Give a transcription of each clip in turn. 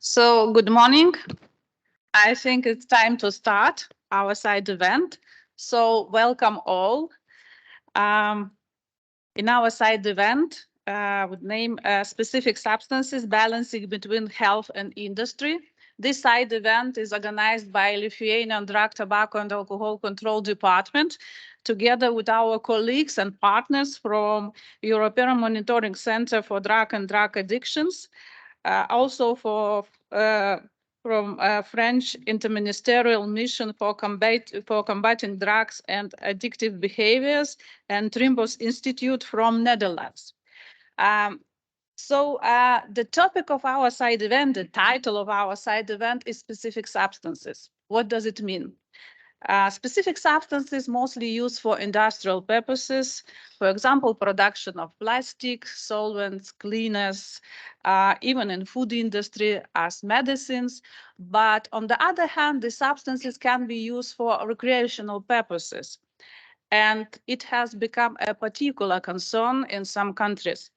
So good morning. I think it's time to start our side event. So welcome all. In our side event, with name Specific Substances Balancing Between Health and Industry. This side event is organized by Lithuanian Drug, Tobacco and Alcohol Control Department, together with our colleagues and partners from European Monitoring Center for Drug and Drug Addictions, also from French Interministerial Mission for Combating Drugs and Addictive Behaviors, and Trimbos Institute from Netherlands. The topic of our side event, the title of our side event is Specific Substances. What does it mean? Specific substances mostly used for industrial purposes, for example, production of plastic, solvents, cleaners, even in food industry as medicines. But on the other hand, the substances can be used for recreational purposes. And it has become a particular concern in some countries.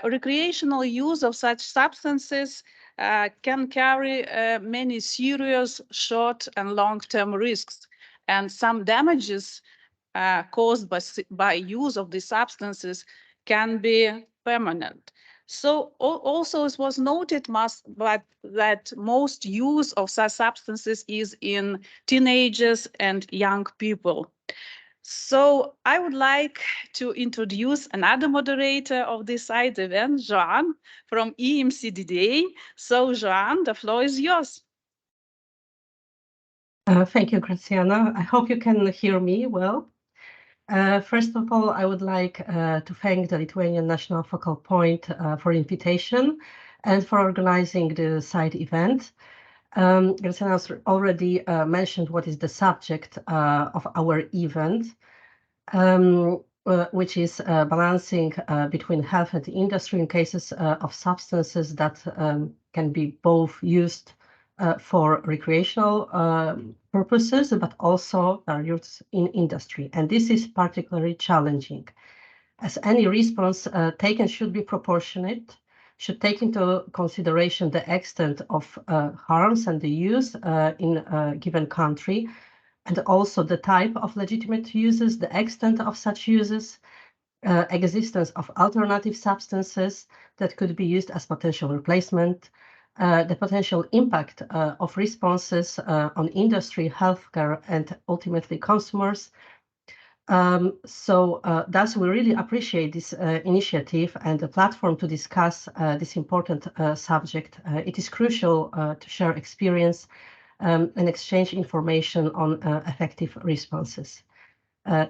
Recreational use of such substances can carry many serious short and long-term risks, and some damages caused by use of these substances can be permanent. So also it was noted that most use of such substances is in teenagers and young people. So I would like to introduce another moderator of this side event, Joan, from EMCDDA. So Joan, the floor is yours. Thank you, Graziana. I hope you can hear me well. First of all, I would like to thank the Lithuanian National Focal Point for invitation and for organizing the side event. Graziana has already mentioned what is the subject of our event, which is balancing between health and industry in cases of substances that can be both used for recreational purposes, but also are used in industry. And this is particularly challenging, as any response taken should be proportionate, should take into consideration the extent of harms and the use in a given country, and also the type of legitimate uses, the extent of such uses, existence of alternative substances that could be used as potential replacement, the potential impact of responses on industry, healthcare, and ultimately consumers. Thus, we really appreciate this initiative and the platform to discuss this important subject. It is crucial to share experience and exchange information on effective responses.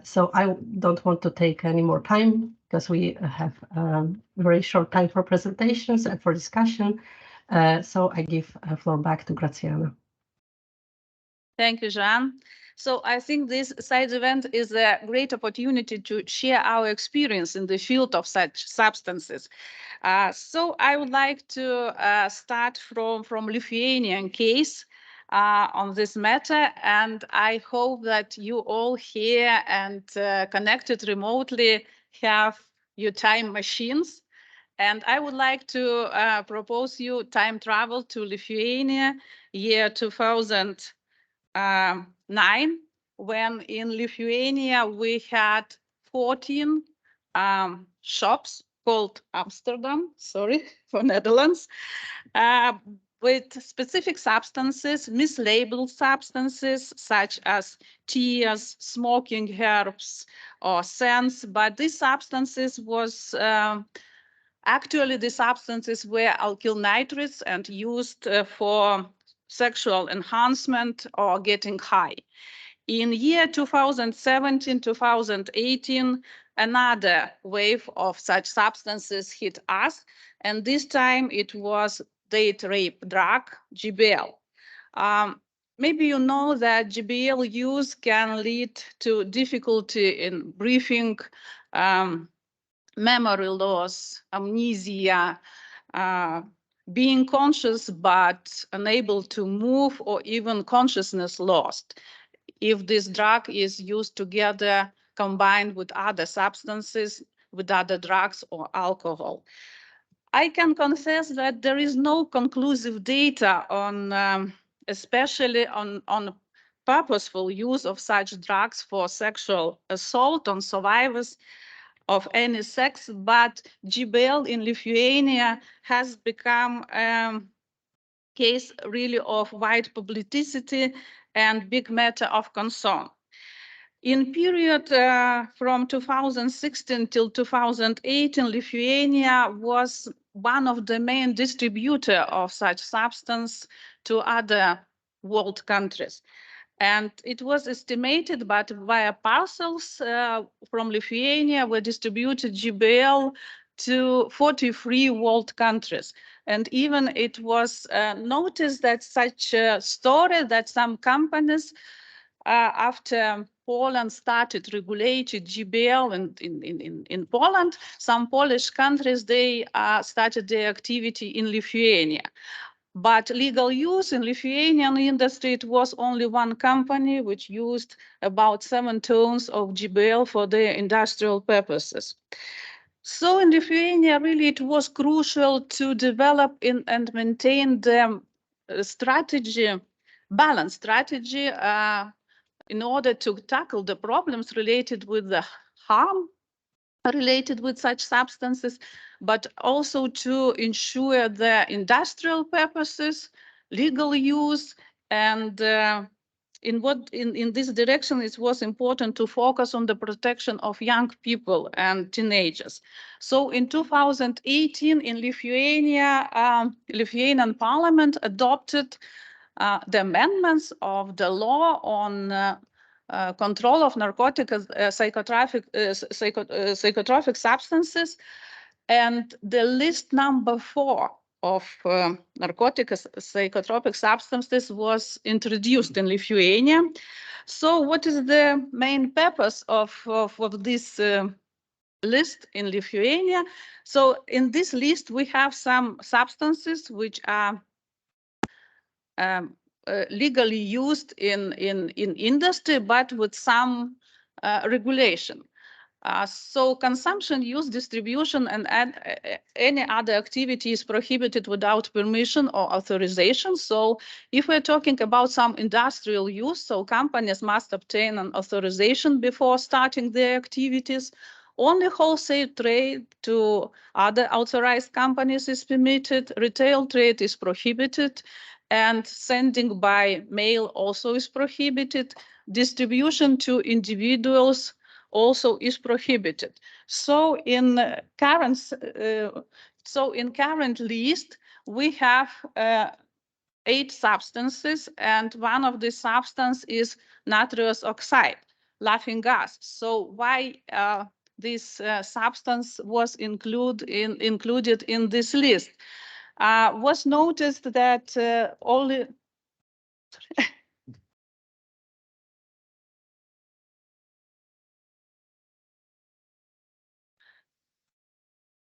So I don't want to take any more time because we have very short time for presentations and for discussion. So I give the floor back to Graziana. Thank you, Jean. So I think this side event is a great opportunity to share our experience in the field of such substances. So I would like to start from Lithuanian case on this matter, and I hope that you all here and connected remotely have your time machines. And I would like to propose you time travel to Lithuania, year 2009, when in Lithuania we had 14 shops called Amsterdam, sorry, for Netherlands, with specific substances, mislabeled substances such as tears, smoking herbs, or scents. But these substances was actually the substances were alkyl nitrates and used for sexual enhancement or getting high. In year 2017-2018, another wave of such substances hit us, and this time it was date rape drug, GBL. Maybe you know that GBL use can lead to difficulty in breathing, memory loss, amnesia, being conscious but unable to move, or even consciousness lost if this drug is used together, combined with other substances, with other drugs or alcohol. I can confess that there is no conclusive data on, especially on purposeful use of such drugs for sexual assault on survivors of any sex, but GBL in Lithuania has become a case really of wide publicity and big matter of concern. In period from 2016 till 2018, Lithuania was one of the main distributor of such substance to other world countries. And it was estimated that via parcels from Lithuania were distributed GBL to 43 world countries. And even it was noticed that such a story that some companies, after Poland started regulated GBL in Poland, some Polish countries, they started their activity in Lithuania. But legal use in Lithuanian industry, it was only one company which used about 7 tons of GBL for their industrial purposes. So in Lithuania, really, it was crucial to develop and maintain the balanced strategy in order to tackle the problems related with the harm related with such substances, but also to ensure the industrial purposes, legal use, and in this direction, it was important to focus on the protection of young people and teenagers. So in 2018, in Lithuania, Lithuanian Parliament adopted the amendments of the law on control of narcotics, psychotropic substances, and the list number 4 of narcotics, psychotropic substances was introduced in Lithuania. So what is the main purpose of this list in Lithuania? So in this list, we have some substances which are legally used in industry, but with some regulation. So consumption, use, distribution, and any other activity is prohibited without permission or authorization. So if we're talking about some industrial use, so companies must obtain an authorization before starting their activities. Only wholesale trade to other authorized companies is permitted. Retail trade is prohibited. And sending by mail also is prohibited. Distribution to individuals also is prohibited. So in current list, we have 8 substances, and one of the substances is nitrous oxide, laughing gas. So why this substance was included in this list? Was noticed that only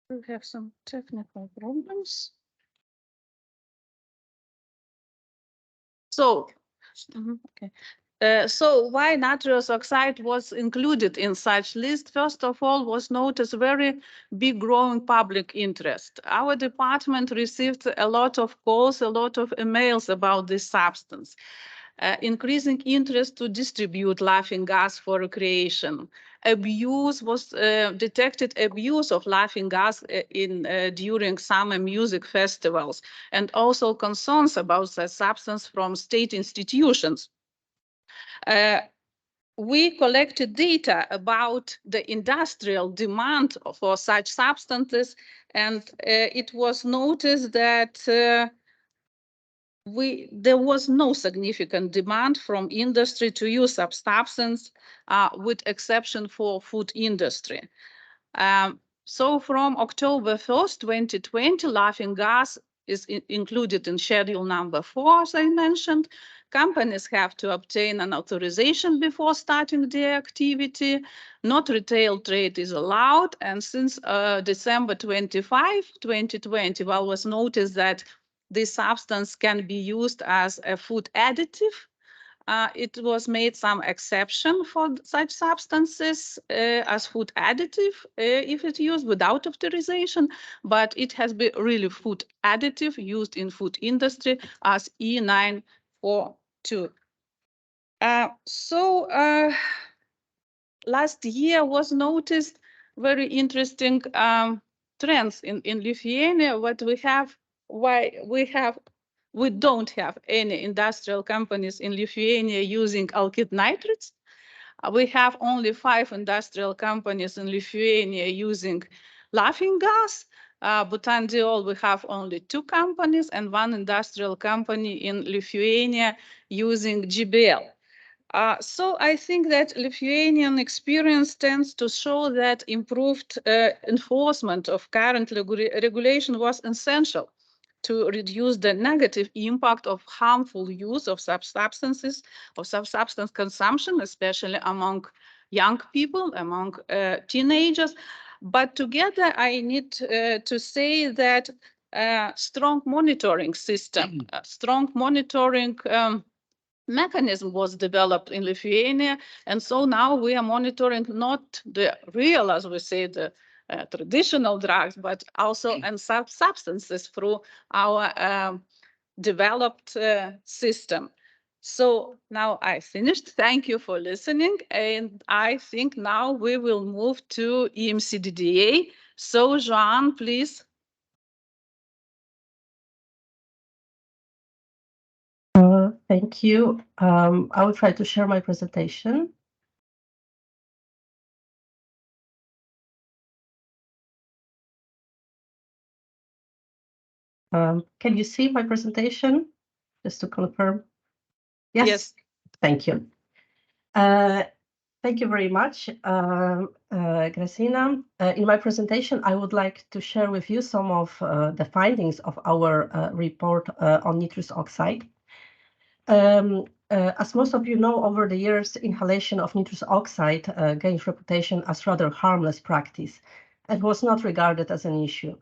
we have some technical problems. So, okay. So why nitrous oxide was included in such list? First of all, was noticed very big growing public interest. Our department received a lot of calls, a lot of emails about this substance. Increasing interest to distribute laughing gas for recreation. Abuse was detected abuse of laughing gas during summer music festivals, and also concerns about the substance from state institutions. We collected data about the industrial demand for such substances, and it was noticed that there was no significant demand from industry to use such substance, with exception for food industry. So from October 1st, 2020, laughing gas is included in schedule number 4, as I mentioned. Companies have to obtain an authorization before starting their activity. Not retail trade is allowed. And since December 25, 2020, well, was noticed that this substance can be used as a food additive it was made some exception for such substances as food additive if it's used without authorization, but it has been really food additive used in food industry as E942. Last year was noticed very interesting trends in Lithuania. What we have, why we don't have any industrial companies in Lithuania using alkyd nitrates. We have only 5 industrial companies in Lithuania using laughing gas. Butandiol, we have only 2 companies and 1 industrial company in Lithuania using GBL. So I think that Lithuanian experience tends to show that improved enforcement of current regulation was essential to reduce the negative impact of harmful use of substances, of substance consumption, especially among young people, among teenagers. But together, I need to say that strong monitoring system, strong monitoring mechanism was developed in Lithuania. And so now we are monitoring not the real, as we say, the traditional drugs, but also and substances through our developed system. So now I finished. Thank you for listening. And I think now we will move to EMCDDA. So Joan, please. Thank you. I will try to share my presentation. Can you see my presentation? Just to confirm. Yes. Yes. Thank you. Thank you very much, Grażyna. In my presentation, I would like to share with you some of the findings of our report on nitrous oxide. As most of you know, over the years, inhalation of nitrous oxide gained reputation as rather harmless practice and was not regarded as an issue.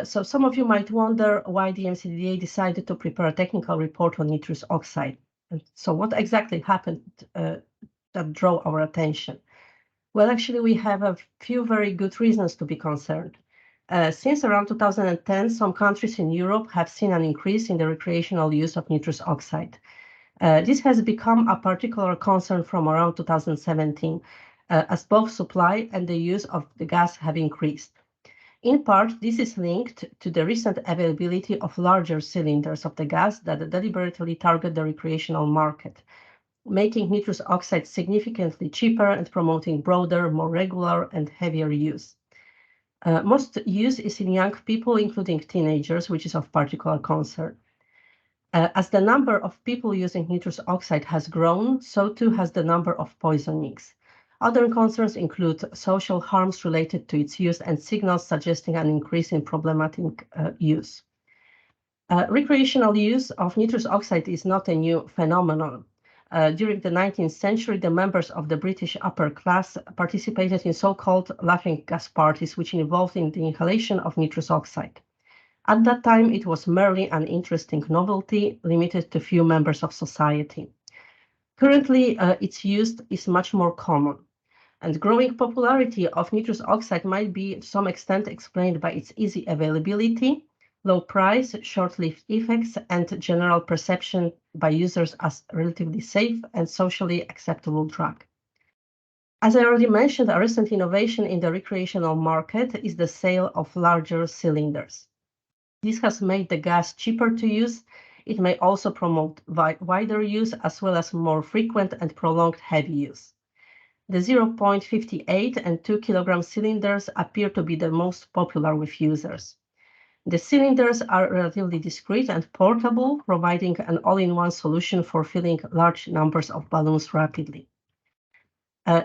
So some of you might wonder why the EMCDDA decided to prepare a technical report on nitrous oxide. And so what exactly happened that drew our attention? Well, actually, we have a few very good reasons to be concerned. Since around 2010, some countries in Europe have seen an increase in the recreational use of nitrous oxide. This has become a particular concern from around 2017, as both supply and the use of the gas have increased. In part, this is linked to the recent availability of larger cylinders of the gas that deliberately target the recreational market, making nitrous oxide significantly cheaper and promoting broader, more regular and heavier use. Most use is in young people, including teenagers, which is of particular concern. As the number of people using nitrous oxide has grown, so too has the number of poisonings. Other concerns include social harms related to its use and signals suggesting an increase in problematic use. Recreational use of nitrous oxide is not a new phenomenon. During the 19th century, the members of the British upper class participated in so-called laughing gas parties, which involved in the inhalation of nitrous oxide. At that time, it was merely an interesting novelty limited to few members of society. Currently, its use is much more common, and growing popularity of nitrous oxide might be to some extent explained by its easy availability, low price, short-lived effects, and general perception by users as relatively safe and socially acceptable drug. As I already mentioned, a recent innovation in the recreational market is the sale of larger cylinders. This has made the gas cheaper to use. It may also promote wider use as well as more frequent and prolonged heavy use. The 0.58 and 2 kilogram cylinders appear to be the most popular with users. The cylinders are relatively discreet and portable, providing an all-in-one solution for filling large numbers of balloons rapidly.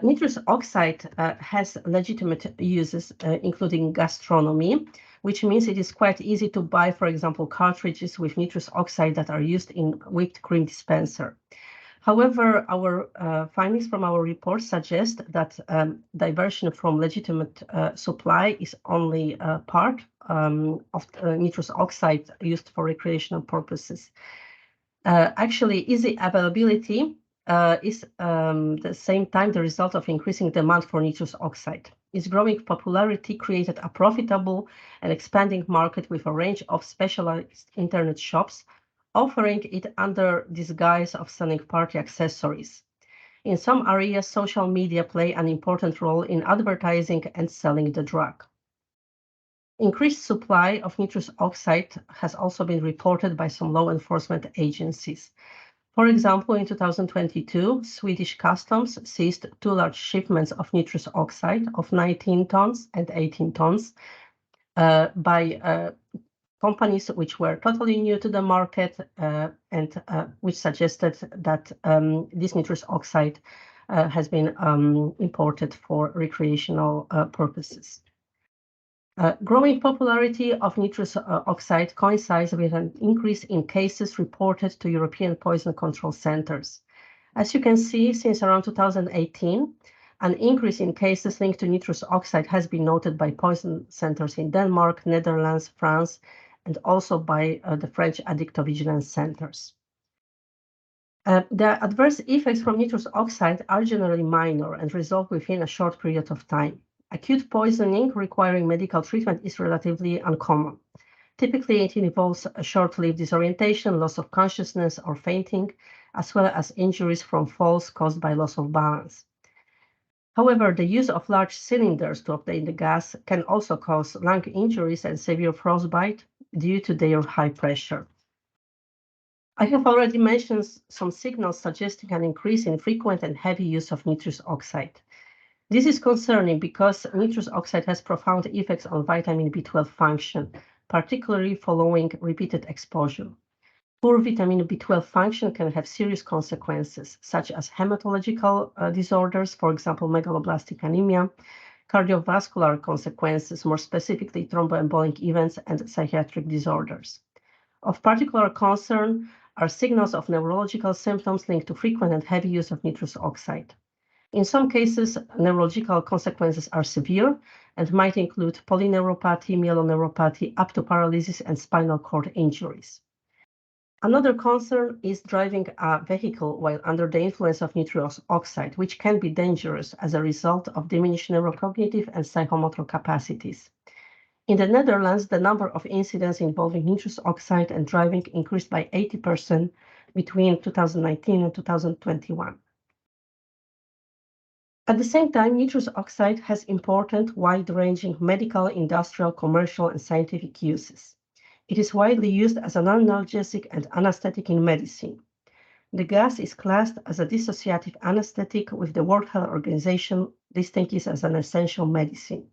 Nitrous oxide has legitimate uses, including gastronomy, which means it is quite easy to buy, for example, cartridges with nitrous oxide that are used in whipped cream dispenser. However, our findings from our report suggest that diversion from legitimate supply is only part of nitrous oxide used for recreational purposes. Actually, easy availability is the same time the result of increasing demand for nitrous oxide. Its growing popularity created a profitable and expanding market with a range of specialized internet shops, offering it under disguise of selling party accessories. In some areas, social media play an important role in advertising and selling the drug. Increased supply of nitrous oxide has also been reported by some law enforcement agencies. For example, in 2022, Swedish customs seized 2 large shipments of nitrous oxide of 19 tons and 18 tons by companies which were totally new to the market and which suggested that this nitrous oxide has been imported for recreational purposes. Growing popularity of nitrous oxide coincides with an increase in cases reported to European poison control centers. As you can see, since around 2018, an increase in cases linked to nitrous oxide has been noted by poison centers in Denmark, Netherlands, France, and also by the French addictovigilance centers. The adverse effects from nitrous oxide are generally minor and resolve within a short period of time. Acute poisoning requiring medical treatment is relatively uncommon. Typically, it involves a short-lived disorientation, loss of consciousness, or fainting, as well as injuries from falls caused by loss of balance. However, the use of large cylinders to obtain the gas can also cause lung injuries and severe frostbite due to their high pressure. I have already mentioned some signals suggesting an increase in frequent and heavy use of nitrous oxide. This is concerning because nitrous oxide has profound effects on vitamin B12 function, particularly following repeated exposure. Poor vitamin B12 function can have serious consequences, such as hematological disorders, for example, megaloblastic anemia, cardiovascular consequences, more specifically thromboembolic events, and psychiatric disorders. Of particular concern are signals of neurological symptoms linked to frequent and heavy use of nitrous oxide. In some cases, neurological consequences are severe and might include polyneuropathy, myeloneuropathy, up to paralysis, and spinal cord injuries. Another concern is driving a vehicle while under the influence of nitrous oxide, which can be dangerous as a result of diminished neurocognitive and psychomotor capacities. In the Netherlands, the number of incidents involving nitrous oxide and driving increased by 80% between 2019 and 2021. At the same time, nitrous oxide has important, wide-ranging medical, industrial, commercial, and scientific uses. It is widely used as an analgesic and anesthetic in medicine. The gas is classed as a dissociative anesthetic, with the World Health Organization listing it as an essential medicine.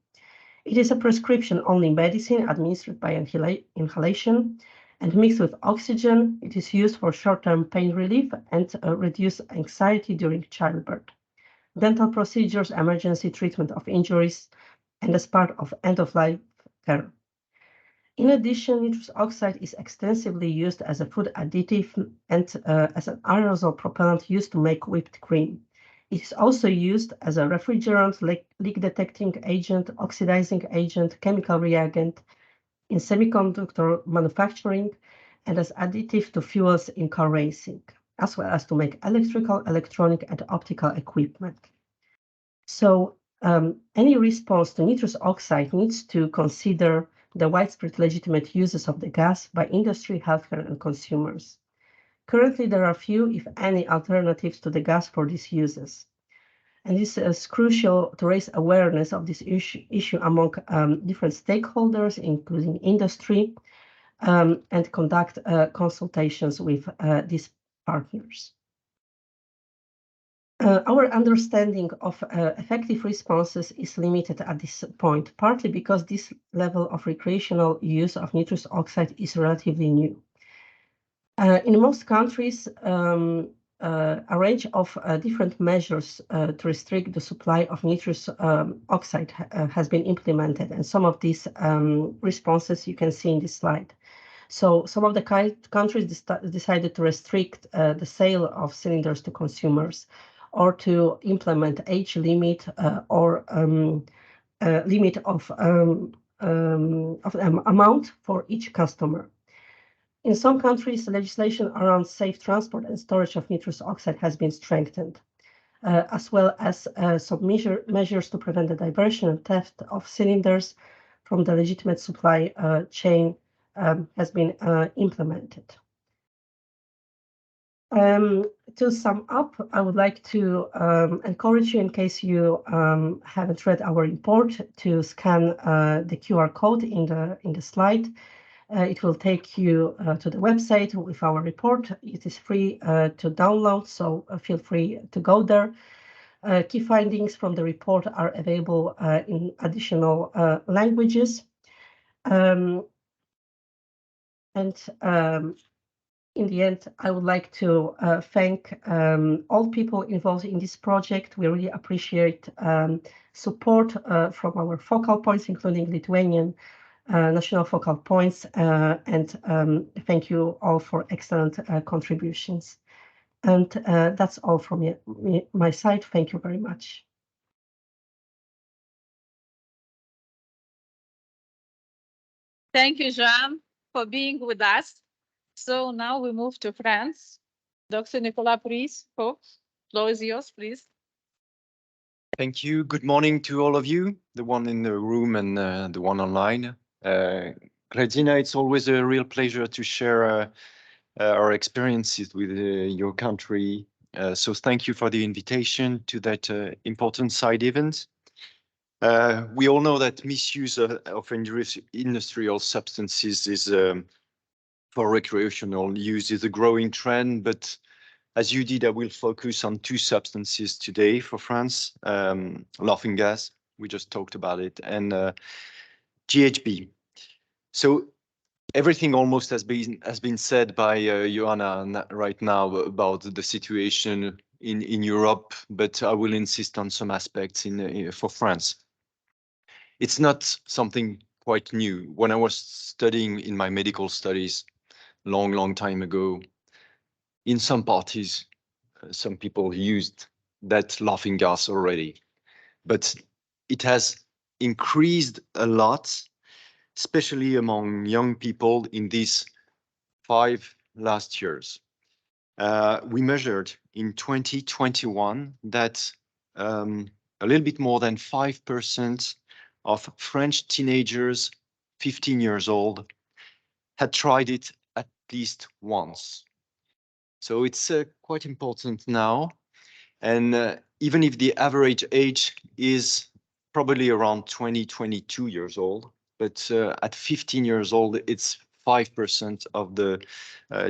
It is a prescription-only medicine administered by inhalation and mixed with oxygen. It is used for short-term pain relief and reduce anxiety during childbirth, dental procedures, emergency treatment of injuries, and as part of end-of-life care. In addition, nitrous oxide is extensively used as a food additive and as an aerosol propellant used to make whipped cream. It is also used as a refrigerant, leak detecting agent, oxidizing agent, chemical reagent in semiconductor manufacturing, and as additive to fuels in car racing, as well as to make electrical, electronic, and optical equipment. So any response to nitrous oxide needs to consider the widespread legitimate uses of the gas by industry, healthcare, and consumers. Currently, there are few, if any, alternatives to the gas for these uses. And this is crucial to raise awareness of this issue among different stakeholders, including industry, and conduct consultations with these partners. Our understanding of effective responses is limited at this point, partly because this level of recreational use of nitrous oxide is relatively new. In most countries, a range of different measures to restrict the supply of nitrous oxide has been implemented, and some of these responses you can see in this slide. So some of the countries decided to restrict the sale of cylinders to consumers, or to implement age limit or limit of amount for each customer. In some countries, legislation around safe transport and storage of nitrous oxide has been strengthened, as well as some measures to prevent the diversion and theft of cylinders from the legitimate supply chain has been implemented. To sum up, I would like to encourage you, in case you haven't read our report, to scan the QR code in the slide. It will take you to the website with our report. It is free to download, so feel free to go there. Key findings from the report are available in additional languages. In the end, I would like to thank all people involved in this project. We really appreciate support from our focal points, including Lithuanian national focal points, and thank you all for excellent contributions. And that's all from my side. Thank you very much. Thank you, Jean, for being with us. So now we move to France. Dr. Nicolas, please. Floor is yours, please. Thank you. Good morning to all of you, the one in the room and the one online. Regina, it's always a real pleasure to share our experiences with your country. So thank you for the invitation to that important side event. We all know that misuse of industrial substances is for recreational use is a growing trend, but as you did, I will focus on two substances today for France, laughing gas, we just talked about it, and GHB. So everything almost has been said by Joanna right now about the situation in Europe, but I will insist on some aspects for France. It's not something quite new. When I was studying in my medical studies, long time ago, in some parties, some people used that laughing gas already, but it has increased a lot, especially among young people in these 5 last years. We measured in 2021 that a little bit more than 5% of French teenagers, 15 years old, had tried it at least once. So it's quite important now. And even if the average age is probably around 22 years old, but at 15 years old, it's 5% of the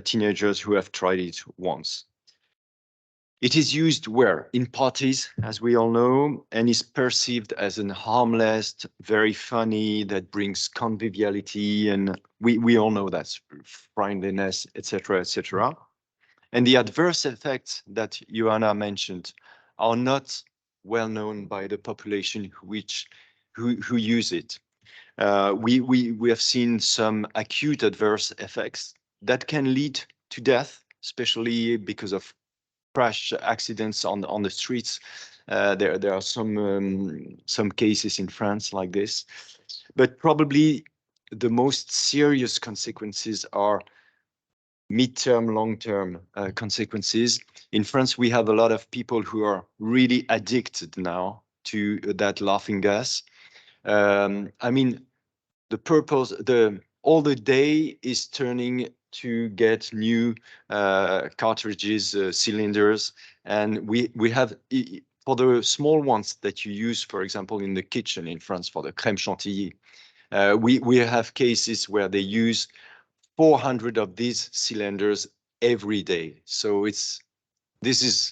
teenagers who have tried it once. It is used where? In parties, as we all know, and is perceived as an harmless, very funny, that brings conviviality, and we all know that's friendliness, etc., etc. And the adverse effects that Joanna mentioned are not well known by the population who use it. We have seen some acute adverse effects that can lead to death, especially because of crash accidents on the streets. There are some cases in France like this, but probably the most serious consequences are mid-term, long-term consequences. In France, we have a lot of people who are really addicted now to that laughing gas. I mean, the purpose, all the day is turning to get new cartridges, cylinders, and we have, for the small ones that you use, for example, in the kitchen in France for the crème chantilly, we have cases where they use 400 of these cylinders every day. So this is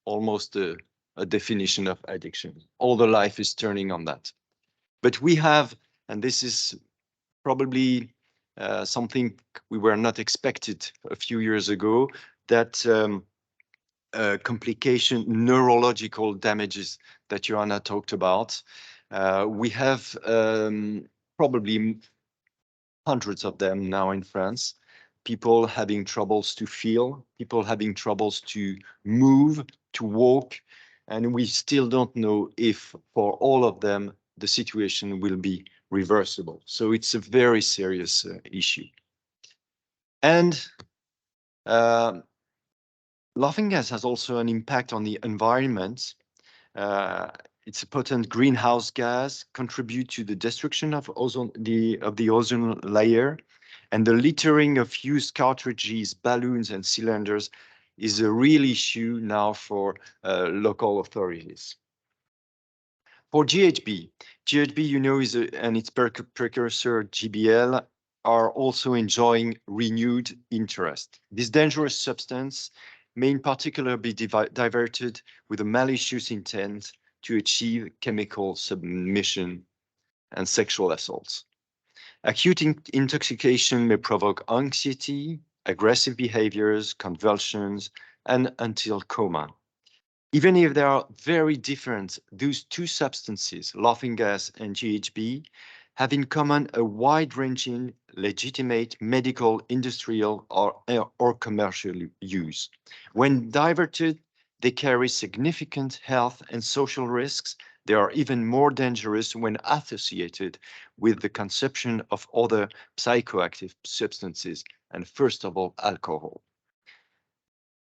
almost a definition of addiction. All the life is turning on that. But we have, and this is probably something we were not expected a few years ago, that complication, neurological damages that Joanna talked about. We have probably hundreds of them now in France. People having troubles to feel, people having troubles to move, to walk, and we still don't know if for all of them the situation will be reversible. So it's a very serious issue. And laughing gas has also an impact on the environment. It's a potent greenhouse gas, contribute to the destruction of the ozone layer, and the littering of used cartridges, balloons, and cylinders is a real issue now for local authorities. For GHB, you know, and its precursor GBL are also enjoying renewed interest. This dangerous substance may in particular be diverted with a malicious intent to achieve chemical submission and sexual assaults. Acute intoxication may provoke anxiety, aggressive behaviors, convulsions, and until coma. Even if they are very different, those two substances, laughing gas and GHB, have in common a wide-ranging, legitimate medical, industrial, or commercial use. When diverted, they carry significant health and social risks. They are even more dangerous when associated with the consumption of other psychoactive substances, and first of all, alcohol.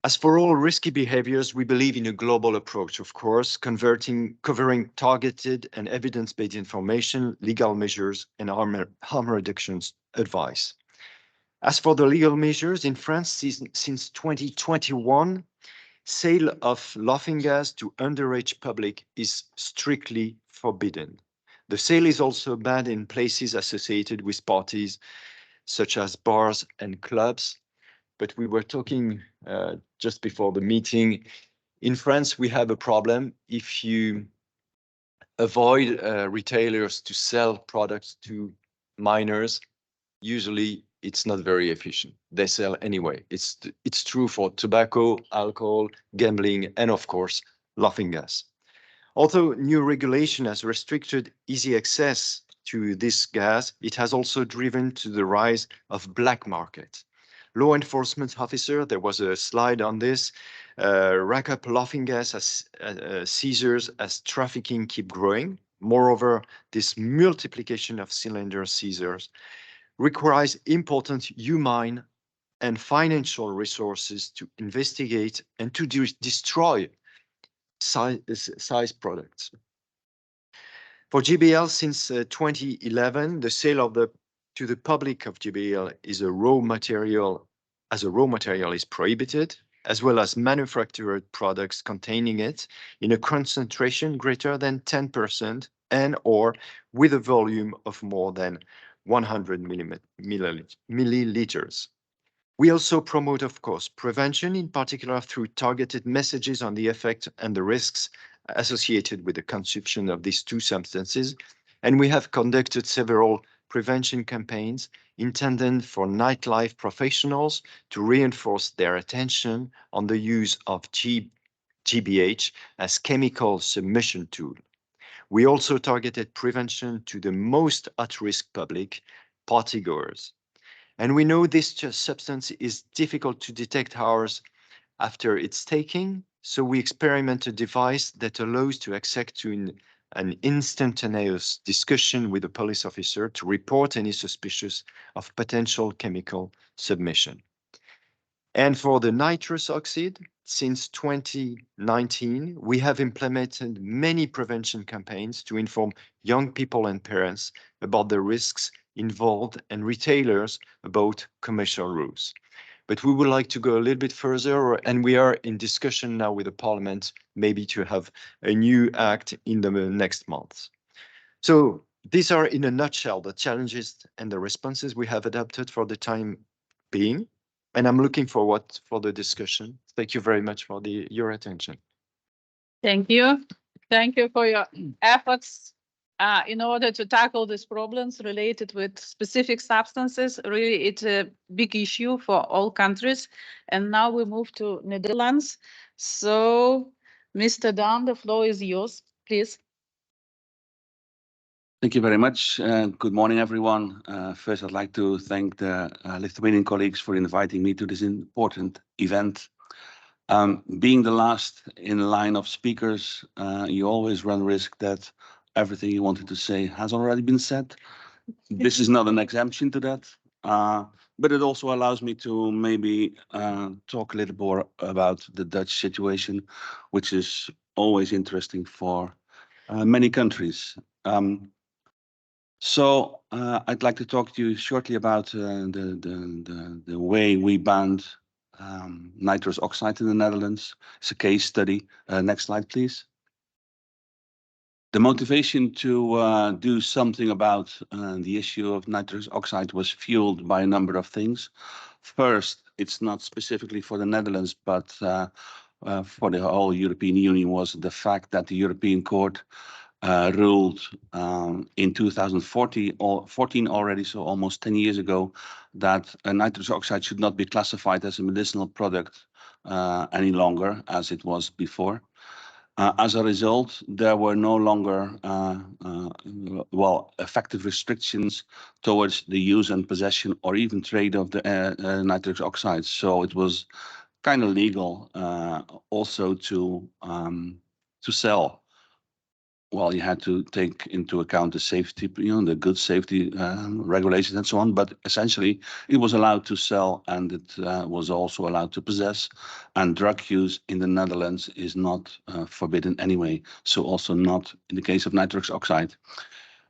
As for all risky behaviors, we believe in a global approach, of course, covering targeted and evidence-based information, legal measures, and harm reduction advice. As for the legal measures, in France, since 2021, sale of laughing gas to underage public is strictly forbidden. The sale is also banned in places associated with parties, such as bars and clubs. But we were talking just before the meeting. In France, we have a problem. If you avoid retailers to sell products to minors, usually it's not very efficient. They sell anyway. It's true for tobacco, alcohol, gambling, and of course, laughing gas. Although new regulation has restricted easy access to this gas, it has also driven to the rise of black market. Law enforcement officer, there was a slide on this, rack up laughing gas as seizures as trafficking keep growing. Moreover, this multiplication of cylinder seizures requires important human and financial resources to investigate and to destroy size products. For GBL, since 2011, the sale to the public of GBL as a raw material is prohibited, as well as manufactured products containing it in a concentration greater than 10% and or with a volume of more than 100 milliliters. We also promote, of course, prevention, in particular through targeted messages on the effect and the risks associated with the consumption of these two substances. And we have conducted several prevention campaigns intended for nightlife professionals to reinforce their attention on the use of GBH as chemical submission tool. We also targeted prevention to the most at-risk public, partygoers. And we know this substance is difficult to detect hours after its taking, so we experiment a device that allows to access to an instantaneous discussion with a police officer to report any suspicious of potential chemical submission. And for the nitrous oxide, since 2019, we have implemented many prevention campaigns to inform young people and parents about the risks involved and retailers about commercial rules. But we would like to go a little bit further, and we are in discussion now with the Parliament, maybe to have a new act in the next months. So these are, in a nutshell, the challenges and the responses we have adopted for the time being. And I'm looking forward for the discussion. Thank you very much for your attention. Thank you. Thank you for your efforts in order to tackle these problems related with specific substances. Really, it's a big issue for all countries. And now we move to Netherlands. So, Mr. Dan, the floor is yours, please. Thank you very much. Good morning, everyone. First, I'd like to thank the Lithuanian colleagues for inviting me to this important event. Being the last in line of speakers, you always run risk that everything you wanted to say has already been said. This is not an exemption to that. but it also allows me to maybe talk a little more about the Dutch situation, which is always interesting for many countries. So I'd like to talk to you shortly about the way we banned nitrous oxide in the Netherlands. It's a case study. Next slide, please. The motivation to do something about the issue of nitrous oxide was fueled by a number of things. First, it's not specifically for the Netherlands, but for the whole European Union, was the fact that the European Court ruled in 2014 already, so almost 10 years ago, that nitrous oxide should not be classified as a medicinal product any longer as it was before. As a result, there were no longer effective restrictions towards the use and possession or even trade of the nitrous oxides. So it was kind of legal also to sell. Well, you had to take into account the safety, the good safety regulations and so on. But essentially, it was allowed to sell, and it was also allowed to possess. And drug use in the Netherlands is not forbidden anyway. So also not in the case of nitrous oxide.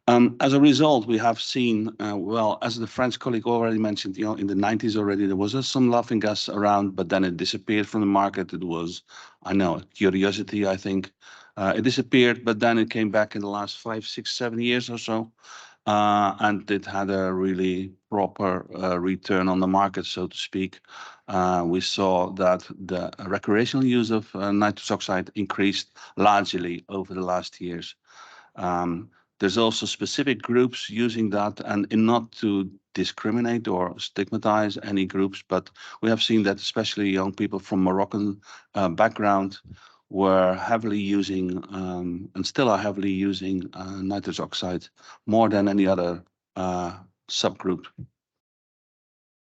As a result, we have seen, well, as the French colleague already mentioned, in the 90s already, there was some laughing gas around, but then it disappeared from the market. It was, I know, a curiosity, I think. It disappeared, but then it came back in the last 5, 6, 7 years or so. And it had a really proper return on the market, so to speak. We saw that the recreational use of nitrous oxide increased largely over the last years. There's also specific groups using that, and not to discriminate or stigmatize any groups, but we have seen that especially young people from Moroccan background were heavily using and still are heavily using nitrous oxide more than any other subgroup.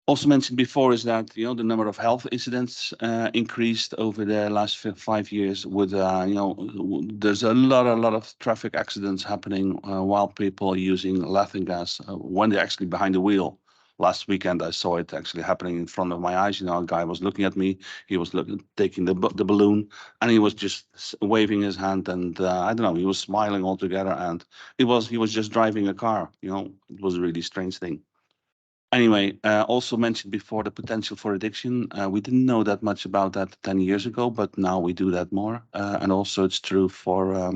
Also mentioned before is that the number of health incidents increased over the last 5 years. With there's a lot of traffic accidents happening while people are using laughing gas when they're actually behind the wheel. Last weekend, I saw it actually happening in front of my eyes. A guy was looking at me. He was taking the balloon, and he was just waving his hand, and I don't know. He was smiling altogether, and he was just driving a car. It was a really strange thing. Anyway, also mentioned before the potential for addiction. We didn't know that much about that 10 years ago, but now we do that more. And also, it's true for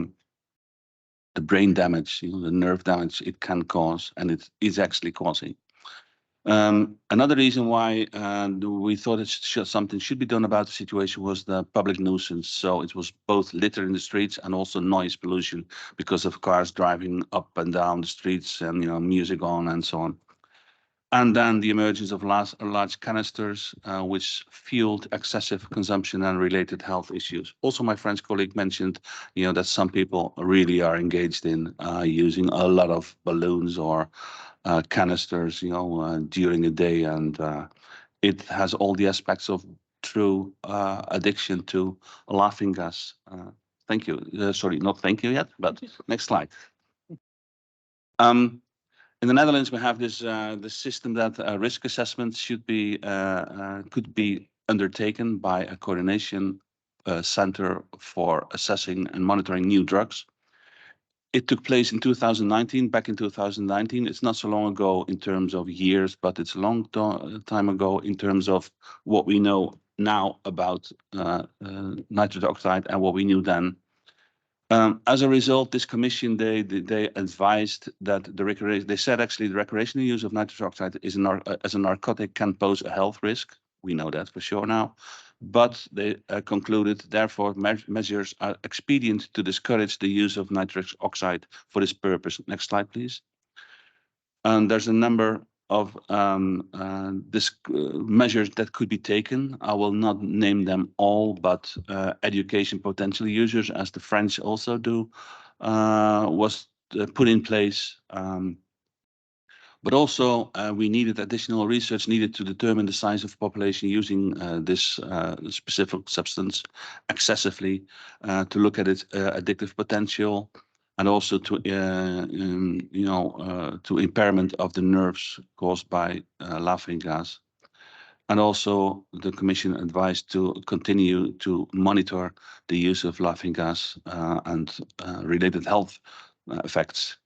the brain damage, the nerve damage it can cause, and it is actually causing. Another reason why we thought something should be done about the situation was the public nuisance. So it was both litter in the streets and also noise pollution because of cars driving up and down the streets and music on and so on. And then the emergence of large canisters, which fueled excessive consumption and related health issues. Also, my French colleague mentioned, that some people really are engaged in using a lot of balloons or canisters, during the day, and it has all the aspects of true addiction to laughing gas. Thank you. Sorry, not thank you yet, but next slide. In the Netherlands, we have this system that risk assessment could be undertaken by a coordination center for assessing and monitoring new drugs. It took place in 2019, back in 2019. It's not so long ago in terms of years, but it's a long time ago in terms of what we know now about nitrous oxide and what we knew then. As a result, this commission, they advised that they said actually the recreational use of nitrous oxide as a narcotic can pose a health risk. We know that for sure now. But they concluded, therefore, measures are expedient to discourage the use of nitrous oxide for this purpose. Next slide, please. And there's a number of measures that could be taken. I will not name them all, but education potential users, as the French also do, was put in place. But also, we needed additional research needed to determine the size of population using this specific substance excessively, to look at its addictive potential, and also to to impairment of the nerves caused by laughing gas. And also the Commission advised to continue to monitor the use of laughing gas and related health effects.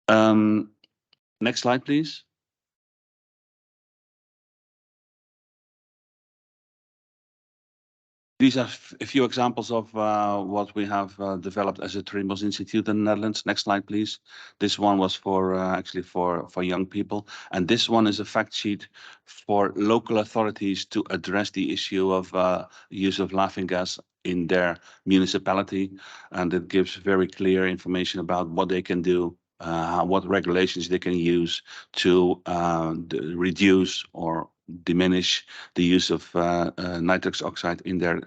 Next slide, please. These are a few examples of what we have developed as a Trimbos Institute in the Netherlands. Next slide, please. This one was for actually for young people. And this one is a fact sheet for local authorities to address the issue of use of laughing gas in their municipality. And it gives very clear information about what they can do, what regulations they can use to reduce or diminish the use of nitrous oxide in their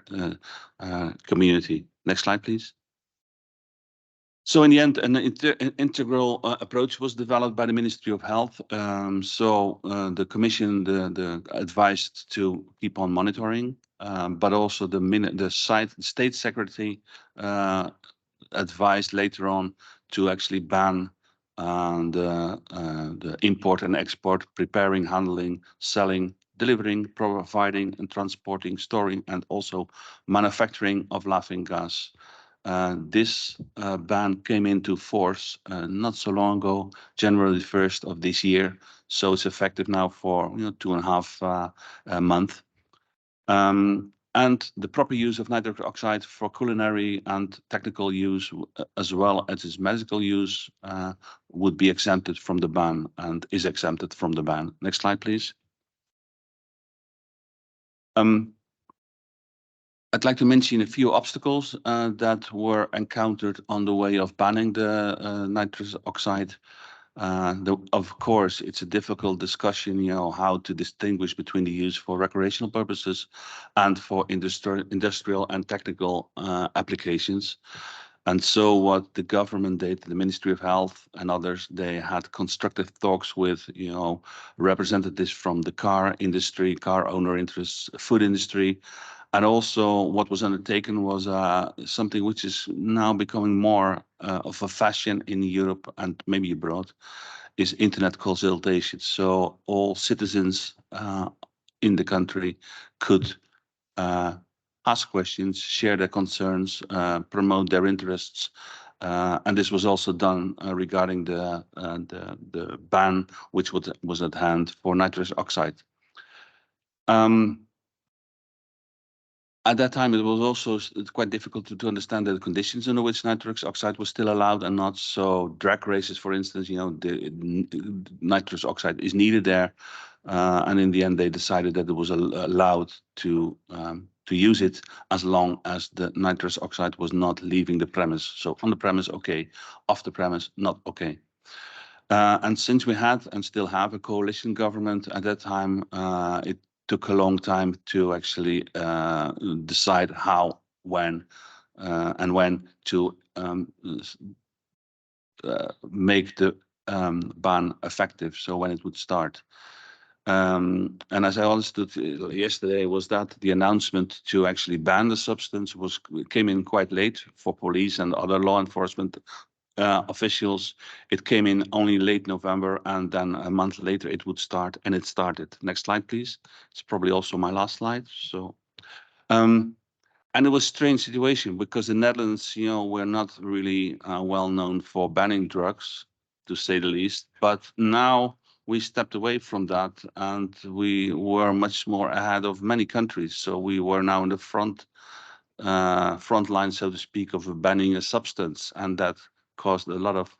community. Next slide, please. So in the end, an integral approach was developed by the Ministry of Health. The Commission advised to keep on monitoring, but also the State Secretary advised later on to actually ban the import and export, preparing, handling, selling, delivering, providing and transporting, storing and also manufacturing of laughing gas. This ban came into force not so long ago, January 1st of this year. So it's effective now for 2.5 months. And the proper use of nitric oxide for culinary and technical use, as well as its medical use, would be exempted from the ban and is exempted from the ban. Next slide, please. I'd like to mention a few obstacles that were encountered on the way of banning the nitrous oxide. Of course, it's a difficult discussion, how to distinguish between the use for recreational purposes and for industrial and technical applications. And so what the government did, the Ministry of Health and others, they had constructive talks with, representatives from the car industry, car owner interests, food industry. And also what was undertaken was something which is now becoming more of a fashion in Europe and maybe abroad, is internet consultations. So all citizens in the country could ask questions, share their concerns, promote their interests. And this was also done regarding the ban which was at hand for nitrous oxide. At that time, it was also quite difficult to understand the conditions under which nitrous oxide was still allowed and not. So drag races, for instance, the nitrous oxide is needed there. And in the end, they decided that it was allowed to use it as long as the nitrous oxide was not leaving the premise. So on the premise, okay. Off the premise, not okay. And since we had and still have a coalition government at that time, it took a long time to actually decide how, when, and when to make the ban effective, so when it would start. And as I understood yesterday, was that the announcement to actually ban the substance came in quite late for police and other law enforcement officials. It came in only late November, and then a month later it would start, and it started. Next slide, please. It's probably also my last slide. So, and it was a strange situation because the Netherlands, we're not really well known for banning drugs, to say the least. But now we stepped away from that, and we were much more ahead of many countries. So we were now in the front line, so to speak, of banning a substance, and that caused a lot of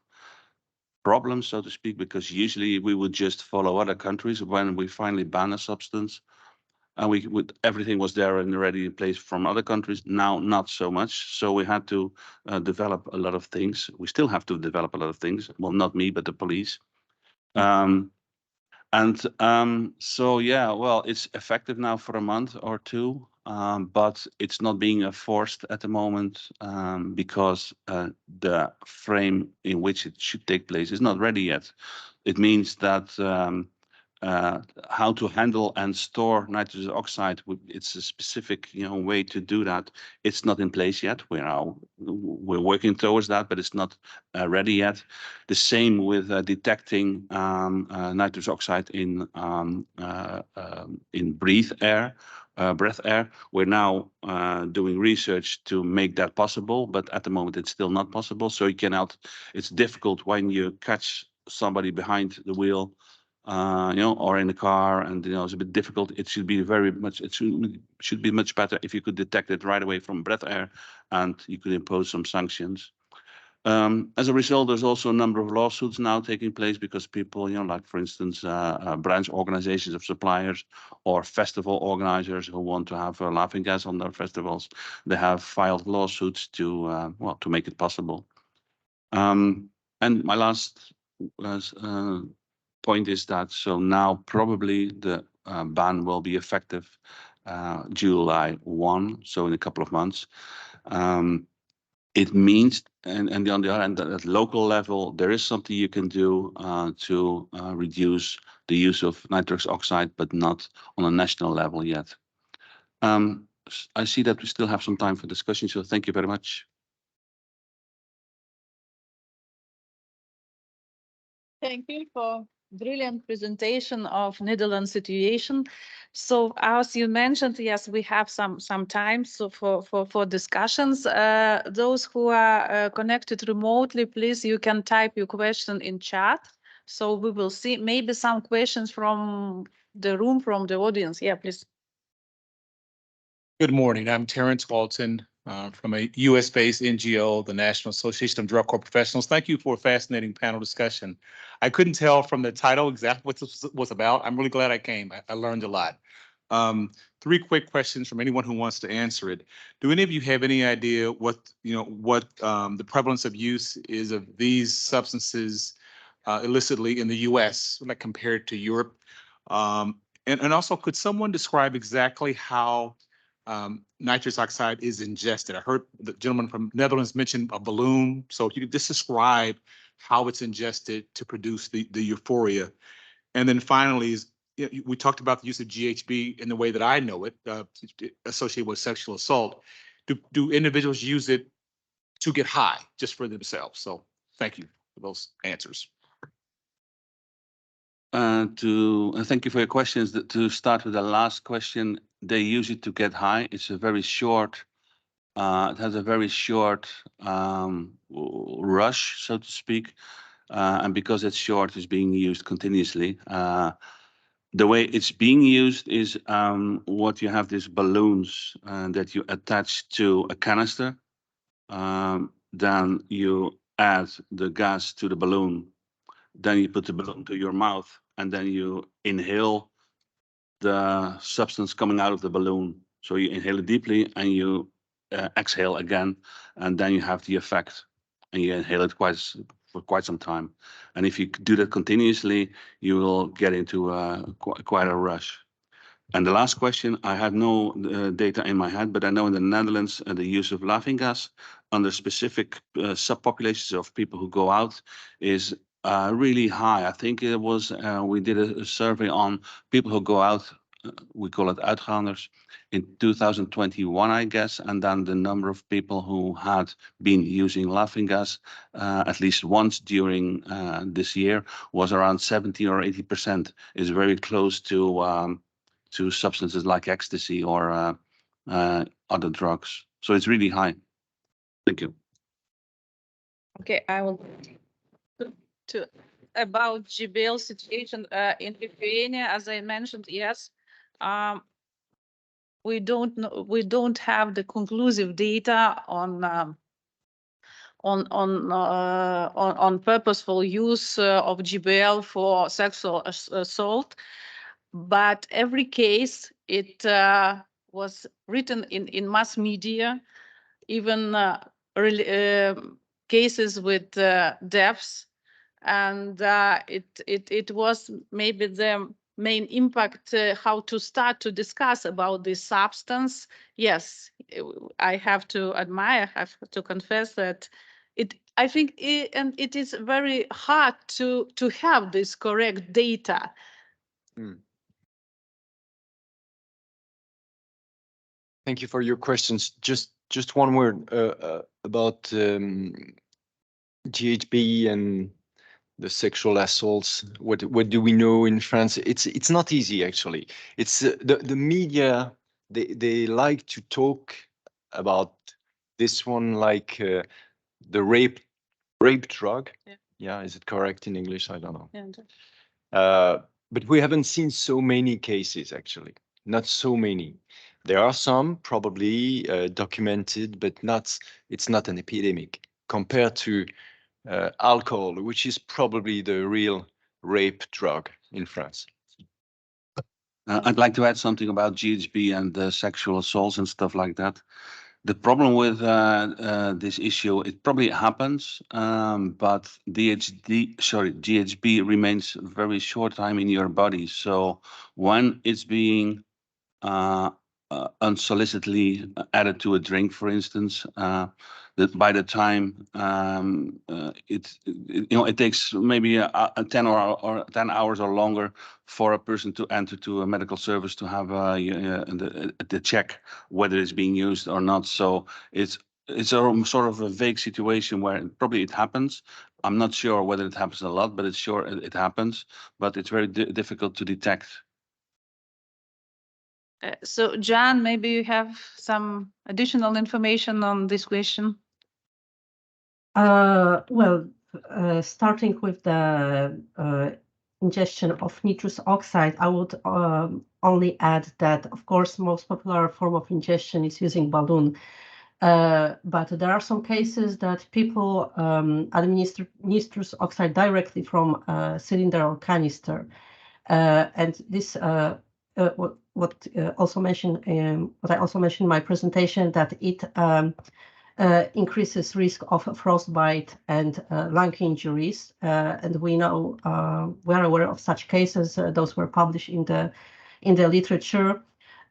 problems, so to speak, because usually we would just follow other countries when we finally ban a substance, and everything was there and already in place from other countries. Now, not so much. So we had to develop a lot of things. We still have to develop a lot of things. Well, not me, but the police. So yeah, well, it's effective now for a month or two. But it's not being enforced at the moment because the frame in which it should take place is not ready yet. It means that how to handle and store nitrous oxide. It's a specific, way to do that. It's not in place yet. We're working towards that, but it's not ready yet. The same with detecting nitrous oxide in breath air. We're now doing research to make that possible, but at the moment it's still not possible. So it's difficult when you catch somebody behind the wheel, or in the car, and it's a bit difficult. It should be should be much better if you could detect it right away from breath air, and you could impose some sanctions. As a result, there's also a number of lawsuits now taking place because people, like for instance, branch organizations of suppliers or festival organizers who want to have laughing gas on their festivals, they have filed lawsuits to make it possible. And my last point is that now probably the ban will be effective July 1, so in a couple of months. It means, and on the other hand, at local level, there is something you can do to reduce the use of nitrous oxide, but not on a national level yet. I see that we still have some time for discussion, so thank you very much. Thank you for brilliant presentation of Netherlands situation. So as you mentioned, yes, we have some time for discussions. Those who are connected remotely, please, you can type your question in chat. So we will see maybe some questions from the room, from the audience. Yeah, please. Good morning. I'm Terrence Walton from a U.S.-based NGO, the National Association of Drug Court Professionals. Thank you for a fascinating panel discussion. I couldn't tell from the title exactly what this was about. I'm really glad I came. I learned a lot. 3 quick questions from anyone who wants to answer it. Do any of you have any idea what the prevalence of use is of these substances illicitly in the U.S., like compared to Europe? And also, could someone describe exactly how nitrous oxide is ingested? I heard the gentleman from Netherlands mention a balloon. So if you could just describe how it's ingested to produce the euphoria. And then finally, we talked about the use of GHB in the way that I know it, associated with sexual assault. Do individuals use it to get high just for themselves? So thank you for those answers. Thank you for your questions. To start with the last question, they use it to get high. It's a very short, it has a very short rush, so to speak. And because it's short, it's being used continuously. The way it's being used is what you have these balloons that you attach to a canister. Then you add the gas to the balloon. Then you put the balloon to your mouth, and then you inhale the substance coming out of the balloon. So you inhale it deeply and you exhale again, and then you have the effect, and you inhale it for quite some time. And if you do that continuously, you will get into quite a rush. And the last question, I have no data in my head, but I know in the Netherlands, the use of laughing gas under specific subpopulations of people who go out is really high. I think it was, we did a survey on people who go out, we call it uitgaanders, in 2021, I guess, and then the number of people who had been using laughing gas at least once during this year was around 70 or 80%, is very close to substances like ecstasy or other drugs. So it's really high. Thank you. Okay, I will about GBL situation in Lithuania, as I mentioned, yes. We don't have the conclusive data on purposeful use of GBL for sexual assault, but every case it was written in mass media, even cases with deaths, and it was maybe the main impact, how to start to discuss about this substance. Yes, I have to admire, I have to confess that I think it is very hard to have this correct data. Thank you for your questions. Just one word about GHB and the sexual assaults. What do we know in France? It's not easy actually. It's the media. They like to talk about this one like the rape drug. Yeah, is it correct in English? I don't know. Yeah. But we haven't seen so many cases actually. Not so many. There are some probably documented, but it's not an epidemic compared to alcohol, which is probably the real rape drug in France. I'd like to add something about GHB and sexual assaults and stuff like that. The problem with this issue, it probably happens, but GHB remains very short time in your body. So when it's being unsolicitedly added to a drink, for instance, that by the time it takes maybe 10 or 10 hours or longer for a person to enter to a medical service to have the check whether it's being used or not. So it's a sort of a vague situation where probably it happens. I'm not sure whether it happens a lot, but it's sure it happens. But it's very difficult to detect. So, Jan, maybe you have some additional information on this question. Well, starting with the ingestion of nitrous oxide, I would only add that, of course, most popular form of ingestion is using balloon. But there are some cases that people administer nitrous oxide directly from a cylinder or canister. And this what I also mentioned in my presentation, that it increases risk of frostbite and lung injuries, and we are aware of such cases. Those were published in the literature.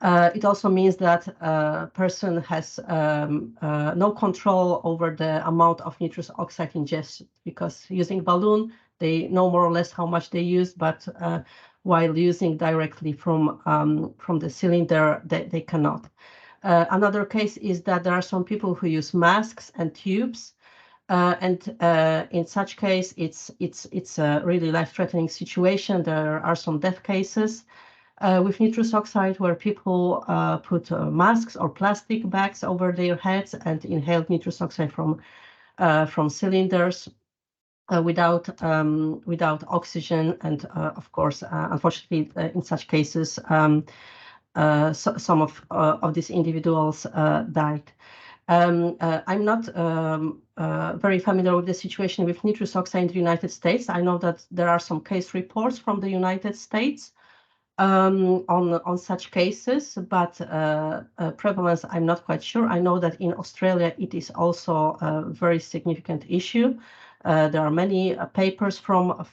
It also means that a person has no control over the amount of nitrous oxide ingested, because using balloon, they know more or less how much they use, but while using directly from the cylinder, they cannot. Another case is that there are some people who use masks and tubes, and in such case, it's a really life-threatening situation. There are some death cases with nitrous oxide where people put masks or plastic bags over their heads and inhale nitrous oxide from cylinders without oxygen, and of course, unfortunately, in such cases, some of these individuals died. I'm not very familiar with the situation with nitrous oxide in the United States. I know that there are some case reports from the United States on such cases, but prevalence, I'm not quite sure. I know that in Australia, it is also a very significant issue. There are many papers from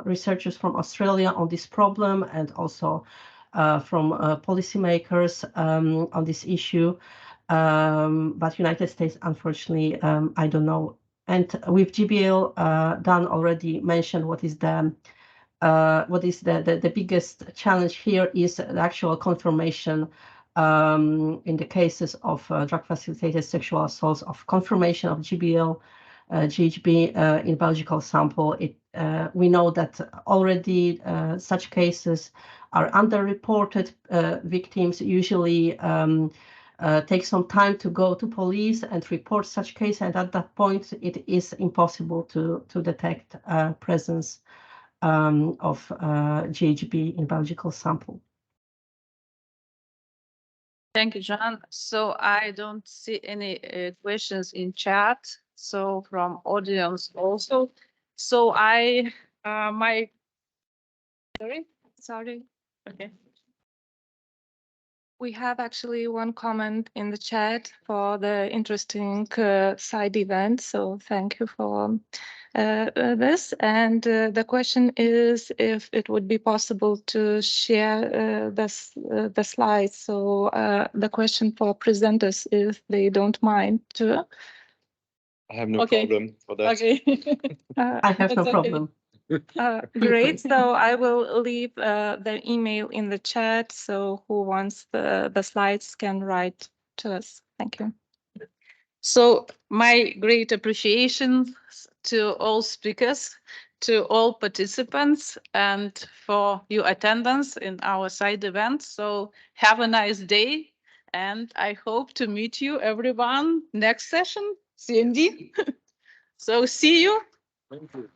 researchers from Australia on this problem, and also from policymakers on this issue. But United States, unfortunately, I don't know. And with GBL, Dan already mentioned what is the biggest challenge here is the actual confirmation in the cases of drug-facilitated sexual assaults, of confirmation of GBL, GHB in biological sample. We know that already such cases are underreported. Victims usually take some time to go to police and report such case, and at that point, it is impossible to detect presence of GHB in biological sample. Thank you, John. So I don't see any questions in chat. So from audience also. So sorry. Okay. We have actually one comment in the chat for the interesting side event. So thank you for this. And the question is if it would be possible to share the slides. So the question for presenters, if they don't mind to. I have no problem for that. Okay. I have no problem. Great. So I will leave the email in the chat. So who wants the slides can write to us. Thank you. So my great appreciation to all speakers, to all participants, and for your attendance in our side event. So have a nice day, and I hope to meet you everyone next session, CMD. So see you. Thank you.